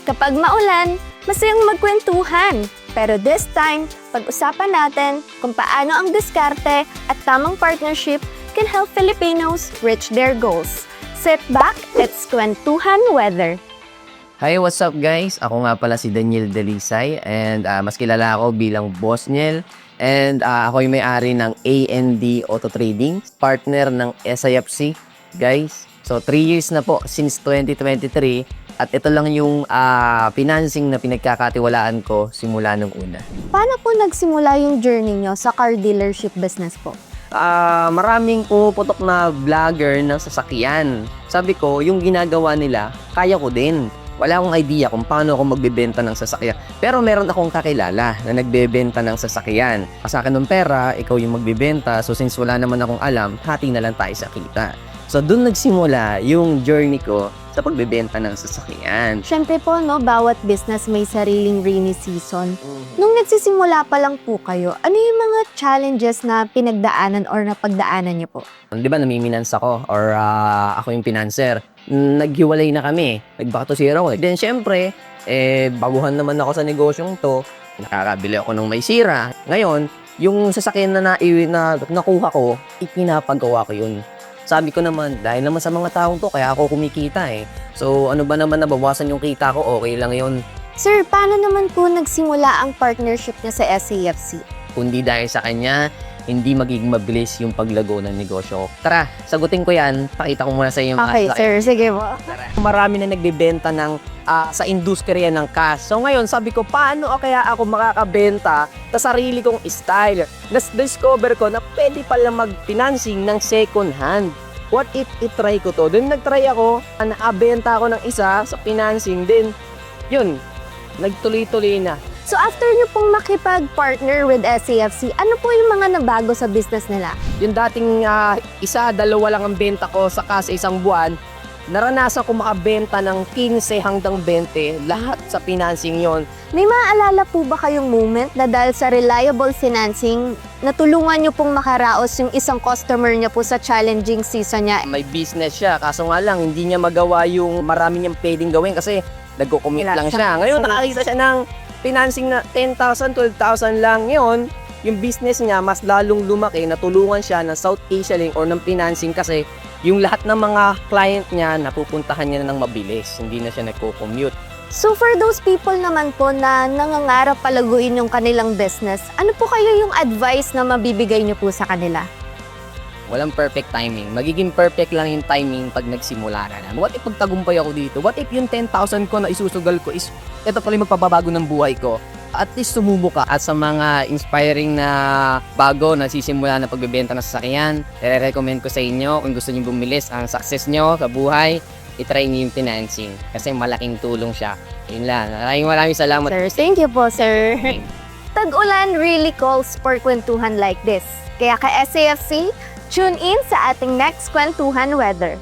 Kapag maulan, masayang magkwentuhan. Pero this time, pag-usapan natin kung paano ang diskarte at tamang partnership can help Filipinos reach their goals. Sit back, it's Kwentuhan Weather. Hi, what's up guys? Ako nga pala si Daniel Dalisay and mas kilala ako bilang Boss Niel. And ako yung may-ari ng A&D Auto Trading, partner ng SIFC, guys. So 3 years na po since 2023 at ito lang yung financing na pinagkakatiwalaan ko simula nung una. Paano po nagsimula yung journey nyo sa car dealership business po? Maraming pumuputok na vlogger ng sasakyan. Sabi ko, yung ginagawa nila, kaya ko din. Wala akong idea kung paano ako magbebenta ng sasakyan. Pero meron akong kakilala na nagbebenta ng sasakyan. Sa akin ng pera, ikaw yung magbebenta. So since wala naman akong alam, hati na lang tayo sa kita. So doon nagsimula yung journey ko sa pagbebenta ng sasakyan. Siyempre po, no, bawat business may sariling rainy season. Nung nagsisimula pa lang po kayo, ano yung mga challenges na pinagdaanan or napagdaanan niyo po? Di ba namiminance ako or ako yung financer. Naghiwalay na kami. Nag-back to zero ako. Then syempre, baguhan naman ako sa negosyong to. Nakakabili ako ng may sira. Ngayon, yung sasakyan na nakuha ko, ipinapagawa ko yun. Sabi ko naman, dahil naman sa mga taong to, kaya ako kumikita eh. So ano ba naman nabawasan yung kita ko, okay lang yun. Sir, paano naman po nagsimula ang partnership niya sa SAFC? Kundi dahil sa kanya, hindi magiging mabilis yung paglago ng negosyo. Tara, sagutin ko yan. Pakita ko muna sa iyo yung Okay, sir. Sige po. Marami na nagbebenta ng sa industriya ng cash. So ngayon, sabi ko, paano kaya ako makakabenta sa sarili kong style? Discover ko na pwede pala mag-financing ng second hand. What if itry ko to? Then nagtry ako, nakabenta ako ng isa sa financing. Then, yun, nagtuloy-tuloy na. So after niyo pong makipag-partner with SAFC, ano po yung mga nabago sa business nila? Yung dating isa, dalawa lang ang benta ko sa isang buwan, naranasan ko makabenta ng 15 hanggang 20, lahat sa financing yon. May maaalala po ba kayong moment na dahil sa reliable financing, natulungan niyo pong makaraos yung isang customer niya po sa challenging season niya? May business siya, kaso nga lang, hindi niya magawa yung marami niyang pwedeng gawin kasi nagko-commute lang siya. Ngayon, nakakita siya ng financing na 10,000, 12,000 lang. Ngayon, yung business niya mas lalong lumaki, natulungan siya ng South Asia Link or ng financing kasi yung lahat ng mga client niya napupuntahan niya na ng mabilis, hindi na siya nagko-commute. So for those people naman po na nangangarap palaguin yung kanilang business, ano po kayo yung advice na mabibigay niyo po sa kanila? Walang perfect timing. Magiging perfect lang yung timing pag nagsimula na. What if pagtagumpay ako dito? What if yung 10,000 ko na isusugal ko is ito pala yung magpapabago ng buhay ko? At least sumubo ka. At sa mga inspiring na bago na sisimula na pagbebenta ng sasakyan, i-recommend ko sa inyo kung gusto niyo bumilis ang success nyo sa buhay, itry niyo yung financing kasi malaking tulong siya. Yun lang. Maraming salamat. Sir, thank you po, sir. Tag-ulan really calls for kwentuhan like this. Kaya ka SAFC, tune in sa ating next Kwentuhan Weather.